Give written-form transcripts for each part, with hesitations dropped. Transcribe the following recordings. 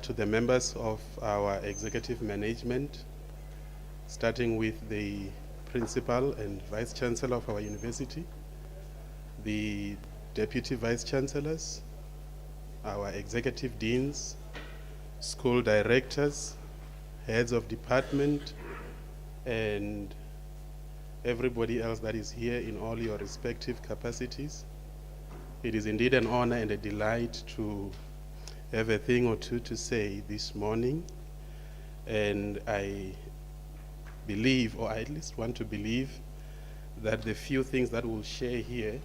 to the members of our executive management, starting with the principal and vice chancellor of our university, the deputy vice chancellors, our executive deans, school directors, heads of department, and everybody else that is here in all your respective capacities. It is indeed an honor and a delight to have a thing or two to say this morning, and I believe, or I at least want to believe, that the few things that we'll share here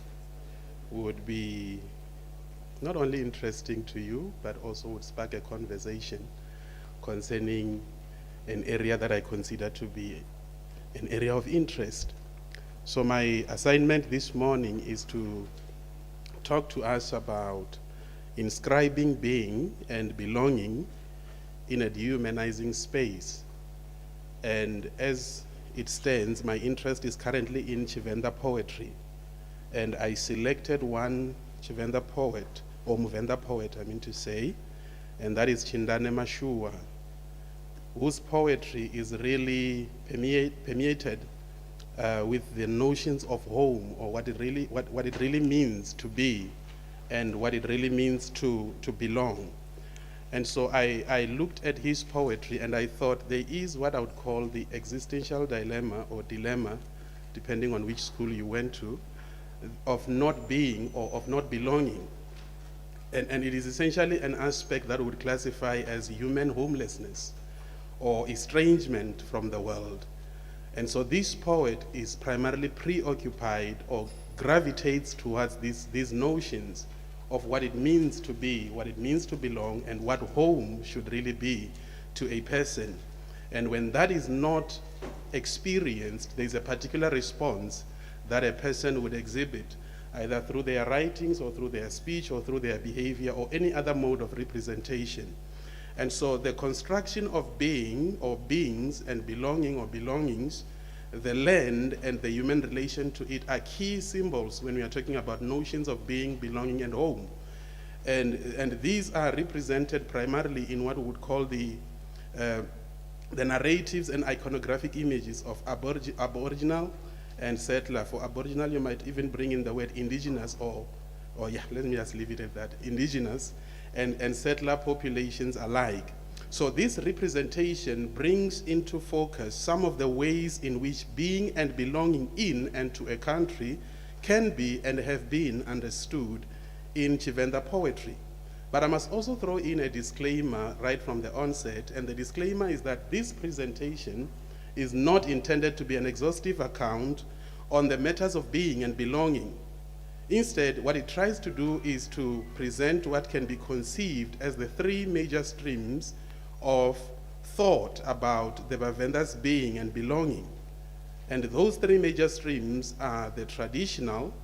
would be not only interesting to you, but also would spark a conversation concerning an area that I consider to be an area of interest. So my assignment this morning is to talk to us about inscribing being and belonging in a dehumanizing space. And as it stands, my interest is currently in Chivenda poetry. And I selected one Chivenda poet, or Muvenda poet, I mean to say, and that is Chindane Mashua, whose poetry is really permeated with the notions of home, or what it really means to be, and what it really means to belong. And so I looked at his poetry and I thought there is what I would call the existential dilemma or dilemma, depending on which school you went to, of not being or of not belonging. And it is essentially an aspect that would classify as human homelessness or estrangement from the world. And so this poet is primarily preoccupied or gravitates towards these notions of what it means to be, what it means to belong, and what home should really be to a person. And when that is not experienced, there's a particular response that a person would exhibit, either through their writings or through their speech or through their behavior or any other mode of representation. And so the construction of being or beings and belonging or belongings, the land and the human relation to it are key symbols when we are talking about notions of being, belonging, and home. And these are represented primarily in what we would call the narratives and iconographic images of Aboriginal and settler. For Aboriginal, you might even bring in the word indigenous, or yeah, let me just leave it at that, indigenous and settler populations alike. So this representation brings into focus some of the ways in which being and belonging in and to a country can be and have been understood in Chivenda poetry. But I must also throw in a disclaimer right from the onset, and the disclaimer is that this presentation is not intended to be an exhaustive account on the matters of being and belonging. Instead, what it tries to do is to present what can be conceived as the three major streams of thought about the Bavenda's being and belonging. And those three major streams are the traditional,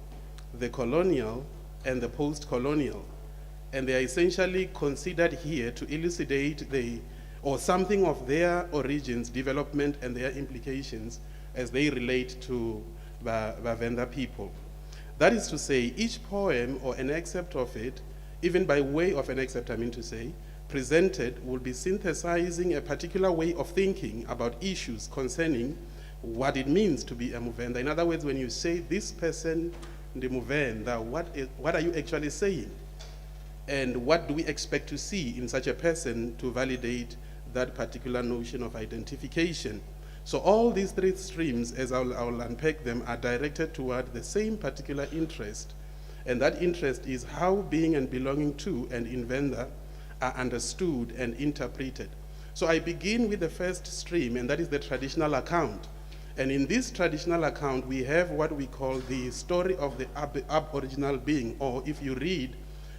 the colonial, and the post-colonial. And they are essentially considered here to elucidate or something of their origins, development, and their implications as they relate to Bavenda people. That is to say, each poem or an excerpt of it, even by way of an excerpt, I mean to say, presented will be synthesizing a particular way of thinking about issues concerning what it means to be a Muvenda. In other words, when you say this person, the Muvenda, what are you actually saying? And what do we expect to see in such a person to validate that particular notion of identification? So all these three streams, as I'll unpack them, are directed toward the same particular interest. And that interest is how being and belonging to and in Venda are understood and interpreted. So I begin with the first stream, and that is the traditional account. And in this traditional account, we have what we call the story of the Aboriginal being, or if you read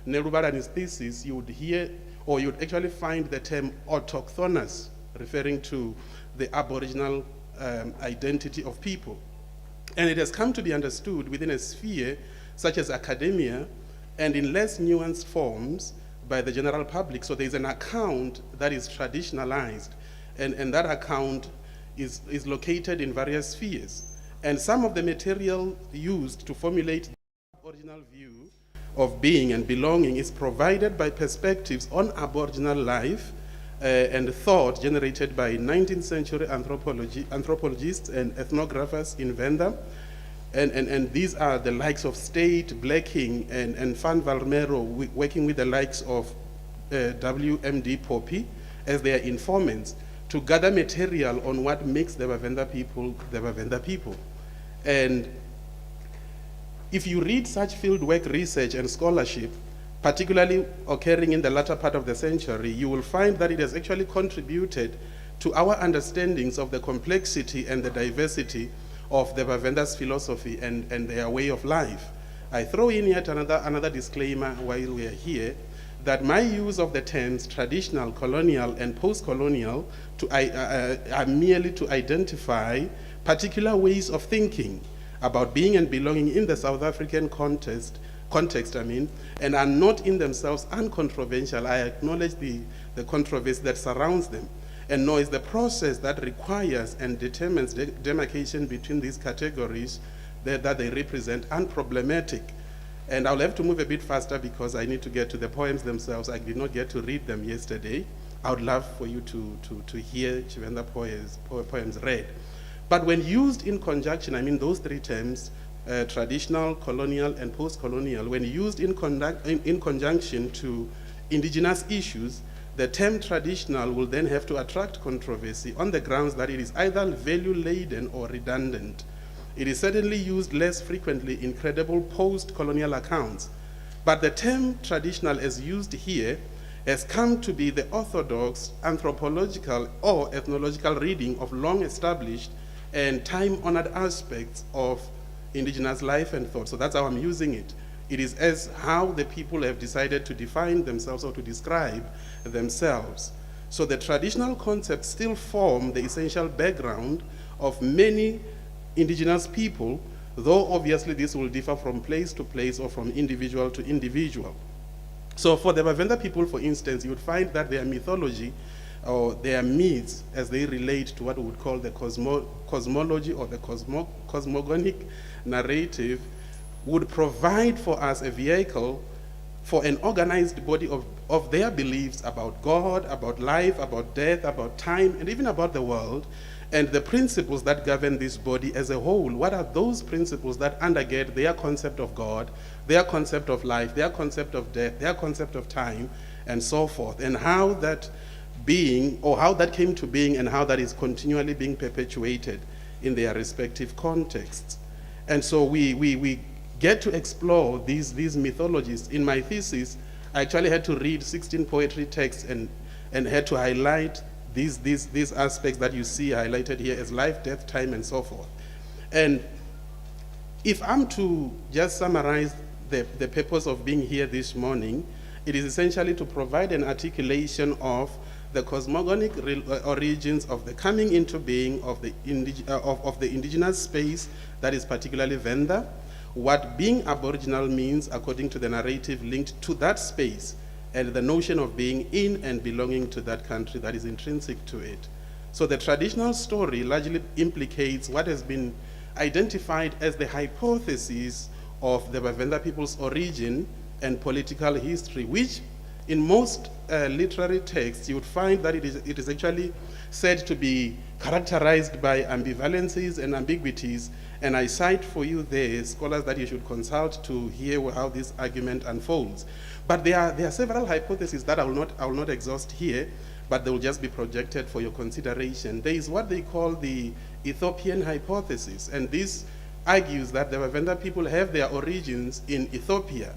Nerubarani's thesis, you would hear, or you'd actually find the term autochthonous, referring to the Aboriginal identity of people. And it has come to be understood within a sphere such as academia and in less nuanced forms by the general public. So there's an account that is traditionalized, and that account is located in various spheres. And some of the material used to formulate the original view of being and belonging is provided by perspectives on Aboriginal life and thought generated by 19th century anthropologists and ethnographers in Venda. And these are the likes of State, Blacking, and Van Valmero, working with the likes of WMD Poppy as their informants to gather material on what makes the Bavenda people. And if you read such fieldwork research and scholarship, particularly occurring in the latter part of the century, you will find that it has actually contributed to our understandings of the complexity and the diversity of the Bavenda's philosophy and their way of life. I throw in yet another disclaimer while we are here, that my use of the terms traditional, colonial, and post-colonial are merely to identify particular ways of thinking about being and belonging in the South African context, and are not in themselves uncontroversial. I acknowledge the controversy that surrounds them, and nor is the process that requires and determines the demarcation between these categories that they represent unproblematic. And I'll have to move a bit faster because I need to get to the poems themselves. I did not get to read them yesterday. I would love for you to hear Chivenda poems read. But when used in conjunction, I mean those three terms, traditional, colonial, and post-colonial, when used in conjunction to indigenous issues, the term traditional will then have to attract controversy on the grounds that it is either value-laden or redundant. It is certainly used less frequently in credible post-colonial accounts, but the term traditional as used here has come to be the orthodox anthropological or ethnological reading of long-established and time-honored aspects of indigenous life and thought. So that's how I'm using it. It is as how the people have decided to define themselves or to describe themselves. So the traditional concepts still form the essential background of many indigenous people, though obviously this will differ from place to place or from individual to individual. So for the Bavenda people, for instance, you would find that their mythology or their myths, as they relate to what we would call the cosmology or the cosmogonic narrative, would provide for us a vehicle for an organized body of their beliefs about God, about life, about death, about time, and even about the world, and the principles that govern this body as a whole. What are those principles that undergird their concept of God, their concept of life, their concept of death, their concept of time, and so forth, and how that being, or how that came to being, and how that is continually being perpetuated in their respective contexts. And so we get to explore these mythologies. In my thesis, I actually had to read 16 poetry texts and had to highlight these aspects that you see highlighted here as life, death, time, and so forth. And if I'm to just summarize the purpose of being here this morning, it is essentially to provide an articulation of the cosmogonic origins of the coming into being of the indigenous space that is particularly Venda, what being Aboriginal means according to the narrative linked to that space, and the notion of being in and belonging to that country that is intrinsic to it. So the traditional story largely implicates what has been identified as the hypothesis of the Bavenda people's origin and political history, which in most literary texts you would find that it is actually said to be characterized by ambivalencies and ambiguities, and I cite for you there scholars that you should consult to hear how this argument unfolds. But there are several hypotheses that I will not exhaust here, but they will just be projected for your consideration. There is what they call the Ethiopian Hypothesis, and this argues that the Bavenda people have their origins in Ethiopia,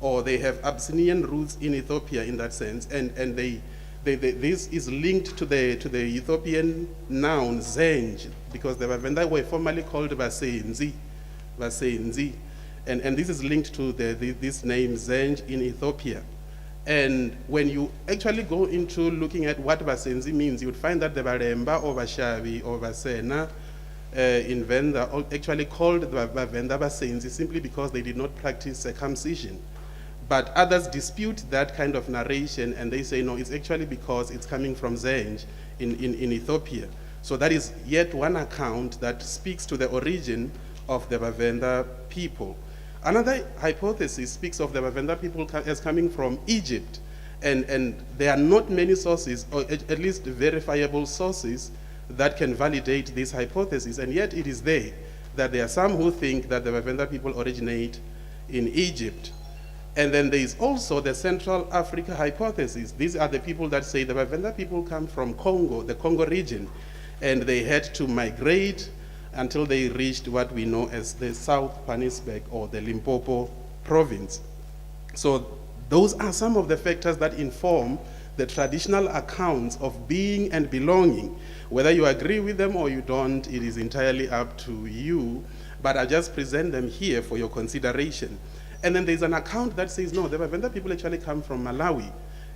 or they have Abyssinian roots in Ethiopia in that sense, and this is linked to the Ethiopian noun Zenj, because the Bavenda were formerly called Basenzi, and this is linked to this name Zenj in Ethiopia. And when you actually go into looking at what Basenzi means, you would find that the Baremba or Bashavi or Basena in Venda actually called the Bavenda Basenzi simply because they did not practice circumcision. But others dispute that kind of narration, and they say, no, it's actually because it's coming from Zenj in Ethiopia. So that is yet one account that speaks to the origin of the Bavenda people. Another hypothesis speaks of the Bavenda people as coming from Egypt, and there are not many sources, or at least verifiable sources, that can validate this hypothesis, and yet it is there that there are some who think that the Bavenda people originate in Egypt. And then there is also the Central Africa hypothesis. These are the people that say the Bavenda people come from Congo, the Congo region, and they had to migrate until they reached what we know as the South Johannesburg or the Limpopo province. So those are some of the factors that inform the traditional accounts of being and belonging. Whether you agree with them or you don't, it is entirely up to you, but I just present them here for your consideration. And then there's an account that says, no, the Bavenda people actually come from Malawi,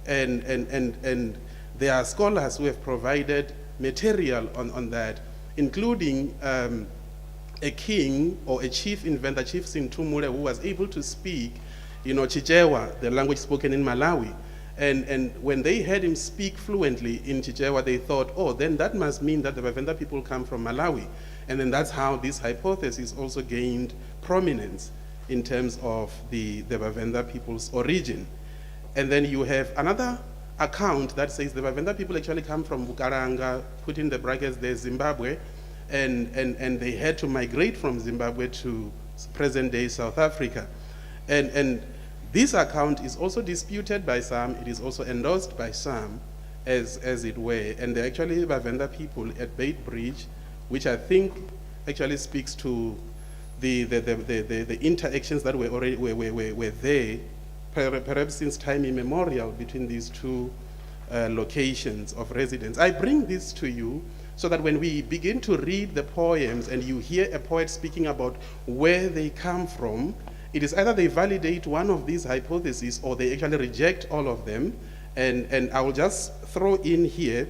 and there are scholars who have provided material on that, including a king or a chief inventor, Chief Sintumule, who was able to speak, Chichewa, the language spoken in Malawi. And when they heard him speak fluently in Chichewa, they thought, oh, then that must mean that the Bavenda people come from Malawi. And then that's how this hypothesis also gained prominence in terms of the Bavenda people's origin. And then you have another account that says the Bavenda people actually come from Bukaranga, put in the brackets there, Zimbabwe, and they had to migrate from Zimbabwe to present-day South Africa. And this account is also disputed by some, it is also endorsed by some, as it were, and they're actually Bavenda people at Beit Bridge, which I think actually speaks to the interactions that were there, perhaps since time immemorial, between these two locations of residence. I bring this to you so that when we begin to read the poems and you hear a poet speaking about where they come from, it is either they validate one of these hypotheses or they actually reject all of them. And I will just throw in here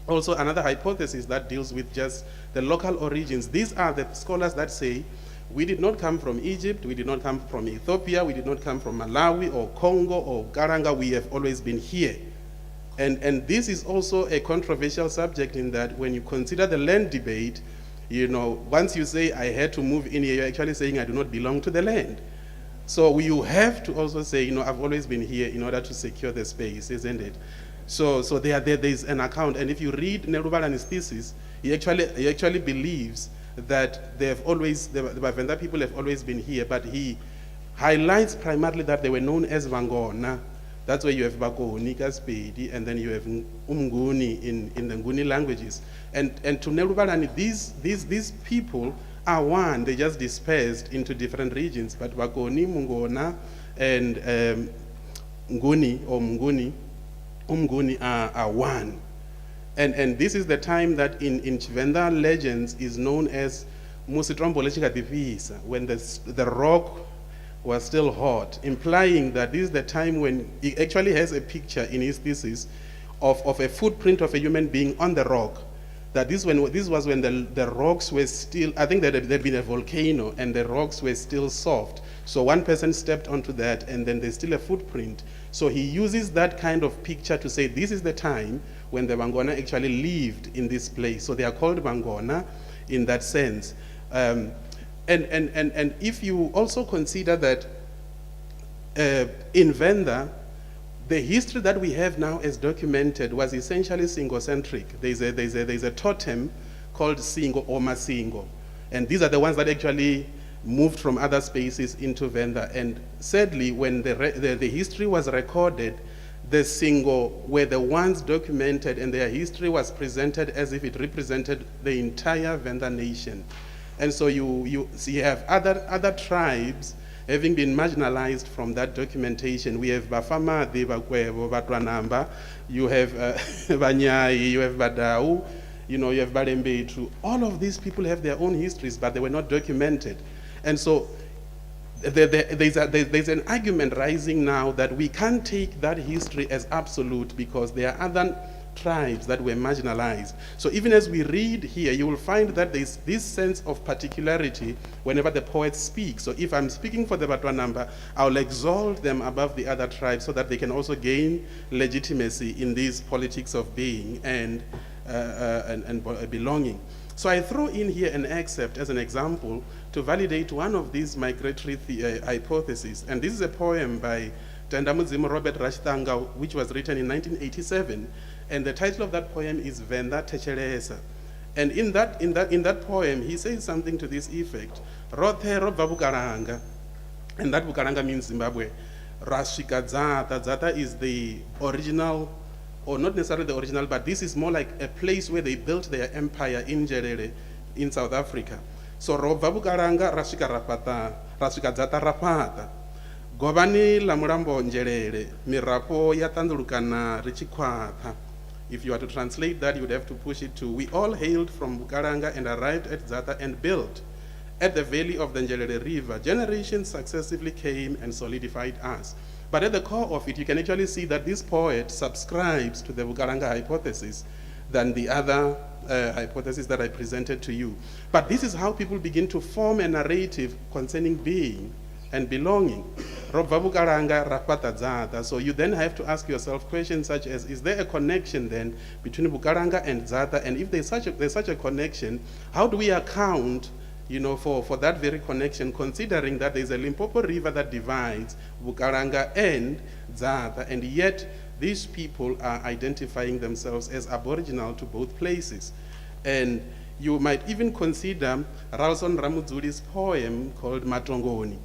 also another hypothesis that deals with just the local origins. These are the scholars that say, we did not come from Egypt, we did not come from Ethiopia, we did not come from Malawi or Congo or Garanga, we have always been here. And this is also a controversial subject in that when you consider the land debate, once you say I had to move in here, you're actually saying I do not belong to the land. So you have to also say, I've always been here in order to secure the space, isn't it? So there's an account, and if you read Nerubalani's thesis, he actually believes that the Bavenda people have always been here, but he highlights primarily that they were known as Vangona. That's where you have Bakoni, Kaspedi, and then you have Umguni in the Nguni languages. And to Nerubalani, these people are one, they just dispersed into different regions, but Bakoni, Mungona, and Nguni or Mnguni, Umguni are one. And this is the time that in Chivenda legends is known as Musitrombolechika Divisa, when the rock was still hot, implying that this is the time when he actually has a picture in his thesis of a footprint of a human being on the rock. That this was when the rocks were still, I think that there had been a volcano and the rocks were still soft. So one person stepped onto that and then there's still a footprint. So he uses that kind of picture to say this is the time when the Vangona actually lived in this place. So they are called Vangona in that sense. And if you also consider that in Venda, the history that we have now as documented was essentially Singo-centric. There's a totem called Singo or Masingo. And these are the ones that actually moved from other spaces into Venda. And sadly, when the history was recorded, the Singo were the ones documented and their history was presented as if it represented the entire Venda nation. And so you have other tribes having been marginalized from that documentation. We have Bafama, Bakwebo, Batwanamba, you have Banyai, you have Badau, you have Balembetu. All of these people have their own histories, but they were not documented. And so there's an argument rising now that we can't take that history as absolute because there are other tribes that were marginalized. So even as we read here, you will find that there's this sense of particularity whenever the poet speaks. So if I'm speaking for the Batwanamba, I'll exalt them above the other tribes so that they can also gain legitimacy in these politics of being and belonging. So I throw in here an excerpt as an example to validate one of these migratory hypotheses. And this is a poem by Tandamuzimo Robert Rashtanga, which was written in 1987. And the title of that poem is Venda Techelesa. And in that poem, he says something to this effect. Rothe robva Bukaranga. And that Bukaranga means Zimbabwe. Rashika Zata. Zata is the original, or not necessarily the original, but this is more like a place where they built their empire in Njerere, in South Africa. So robva Bukaranga, Rashika Rapata, Rashika Zata Rapata. Govani Lamurambo Njerere, Mirapo Yatandulukana, Richikwata. If you were to translate that, you would have to push it to, we all hailed from Bukaranga and arrived at Zata and built at the valley of the Njerere River. Generations successively came and solidified us. But at the core of it, you can actually see that this poet subscribes to the Bukaranga hypothesis than the other hypothesis that I presented to you. But this is how people begin to form a narrative concerning being and belonging. So you then have to ask yourself questions such as, is there a connection then between Bukaranga and Zata? And if there's such a connection, how do we account, for that very connection, considering that there's a Limpopo River that divides Bukaranga and Zata, and yet these people are identifying themselves as aboriginal to both places. And you might even consider Ralson Ramudzuli's poem called Matongoni.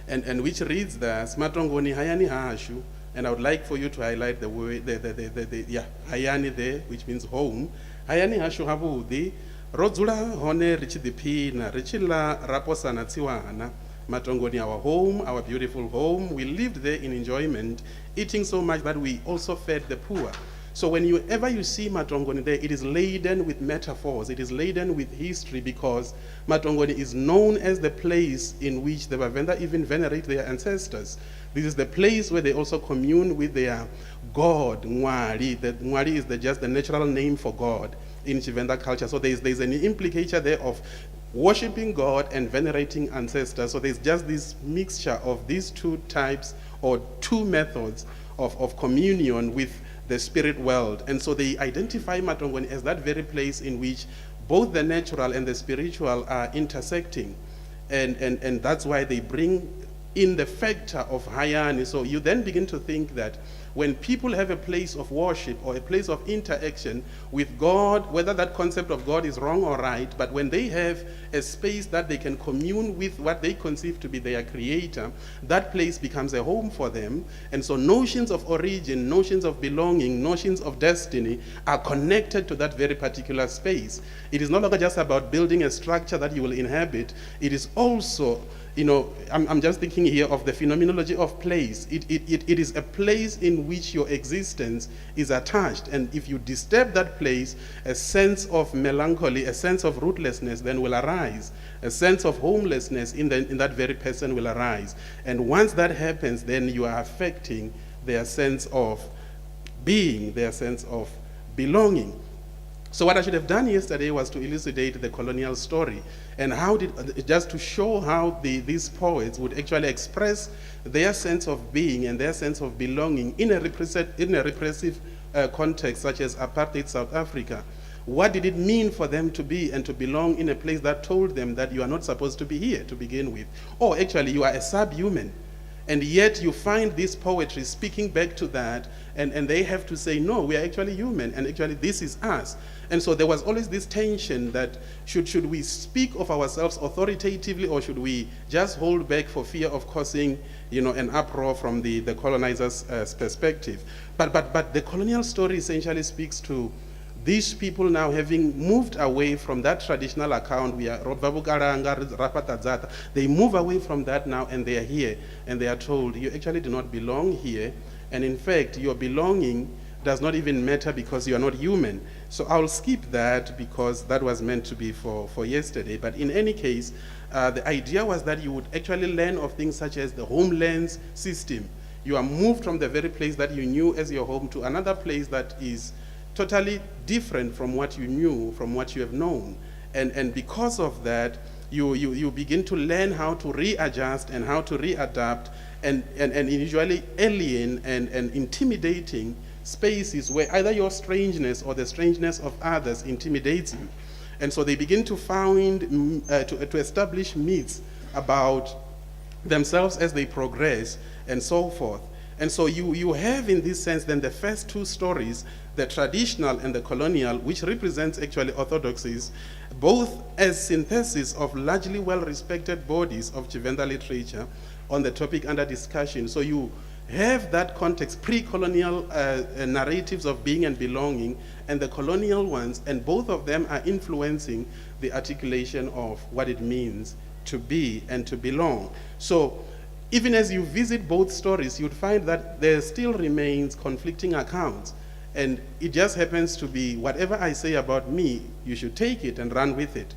And which reads thus, Matongoni Hayani Hashu, and I would like for you to highlight the word, Hayani there, which means home. Hayani Hashu Habudi, Rodzula Hone Richidipina, Richila Raposana Tiwana, Matongoni, our home, our beautiful home. We lived there in enjoyment, eating so much that we also fed the poor. So whenever you see Matongoni there, it is laden with metaphors, it is laden with history, because Matongoni is known as the place in which the Bavenda even venerate their ancestors. This is the place where they also commune with their God, Ngwari. That Ngwari is just the natural name for God in Chivenda culture. So there's an implication there of worshiping God and venerating ancestors. So there's just this mixture of these two types or two methods of communion with the spirit world. And so they identify Matongoni as that very place in which both the natural and the spiritual are intersecting. And that's why they bring in the factor of Hayani. So you then begin to think that when people have a place of worship or a place of interaction with God, whether that concept of God is wrong or right, but when they have a space that they can commune with what they conceive to be their creator, that place becomes a home for them. And so notions of origin, notions of belonging, notions of destiny are connected to that very particular space. It is no longer just about building a structure that you will inhabit. It is also, I'm just thinking here of the phenomenology of place. It is a place in which your existence is attached. And if you disturb that place, a sense of melancholy, a sense of rootlessness then will arise. A sense of homelessness in that very person will arise. And once that happens, then you are affecting their sense of being, their sense of belonging. So what I should have done yesterday was to elucidate the colonial story and just to show how these poets would actually express their sense of being and their sense of belonging in a repressive context such as apartheid South Africa. What did it mean for them to be and to belong in a place that told them that you are not supposed to be here to begin with? Or actually you are a subhuman. And yet you find this poetry speaking back to that, and they have to say, no, we are actually human, and actually this is us. And so there was always this tension that should we speak of ourselves authoritatively, or should we just hold back for fear of causing an uproar from the colonizer's perspective. But the colonial story essentially speaks to these people now having moved away from that traditional account, we are Rapata, they move away from that now, and they are here, and they are told, you actually do not belong here, and in fact, your belonging does not even matter because you are not human. So I'll skip that because that was meant to be for yesterday. But in any case, the idea was that you would actually learn of things such as the homelands system. You are moved from the very place that you knew as your home to another place that is totally different from what you knew, from what you have known. And because of that, you begin to learn how to readjust and how to readapt, and usually alien and intimidating spaces where either your strangeness or the strangeness of others intimidates you. And so they begin to to establish myths about themselves as they progress and so forth. And so you have in this sense then the first two stories, the traditional and the colonial, which represents actually orthodoxies, both as synthesis of largely well-respected bodies of Chivenda literature on the topic under discussion. So you have that context, pre-colonial narratives of being and belonging, and the colonial ones, and both of them are influencing the articulation of what it means to be and to belong. So even as you visit both stories, you'd find that there still remains conflicting accounts. And it just happens to be whatever I say about me, you should take it and run with it.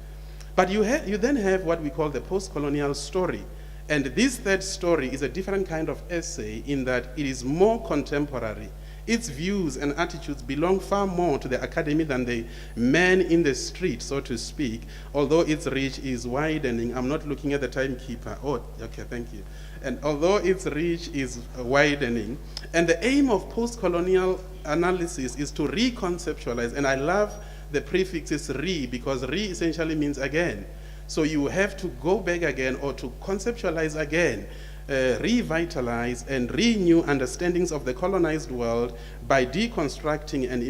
But you then have what we call the post-colonial story. And this third story is a different kind of essay in that it is more contemporary. Its views and attitudes belong far more to the academy than the man in the street, so to speak, although its reach is widening. I'm not looking at the timekeeper. Oh, okay, thank you. And although its reach is widening, and the aim of post-colonial analysis is to reconceptualize, and I love the prefixes re, because re essentially means again. So you have to go back again, or to conceptualize again, revitalize and renew understandings of the colonized world by deconstructing and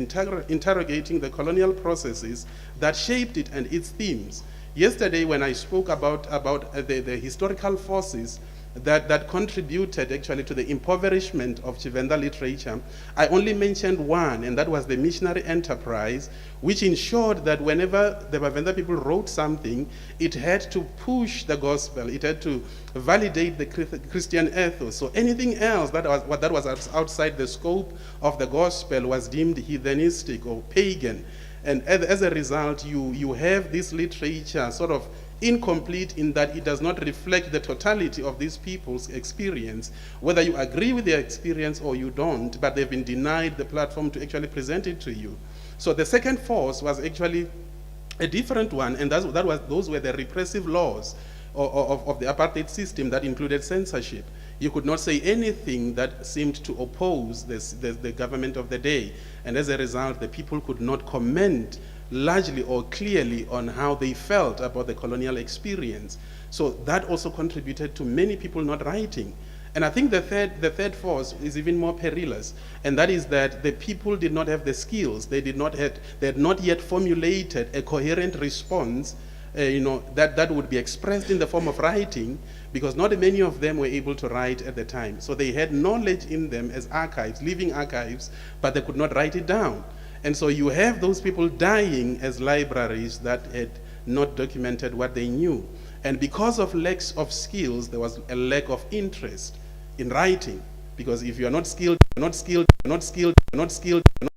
interrogating the colonial processes that shaped it and its themes. Yesterday, when I spoke about the historical forces that contributed actually to the impoverishment of Chivenda literature, I only mentioned one, and that was the missionary enterprise, which ensured that whenever the Bavenda people wrote something, it had to push the gospel, it had to validate the Christian ethos. So anything else that was outside the scope of the gospel was deemed heathenistic or pagan. And as a result, you have this literature sort of incomplete in that it does not reflect the totality of these people's experience, whether you agree with their experience or you don't, but they've been denied the platform to actually present it to you. So the second force was actually a different one, and those were the repressive laws of the apartheid system that included censorship. You could not say anything that seemed to oppose the government of the day, and as a result, the people could not comment largely or clearly on how they felt about the colonial experience. So that also contributed to many people not writing. And I think the third force is even more perilous, and that is that the people did not have the skills. They had not yet formulated a coherent response that would be expressed in the form of writing, because not many of them were able to write at the time. So they had knowledge in them as archives, living archives, but they could not write it down. And so you have those people dying as libraries that had not documented what they knew. And because of lack of skills, there was a lack of interest in writing. Because if you are not skilled, you're not skilled, you're not skilled, you're not skilled, you're not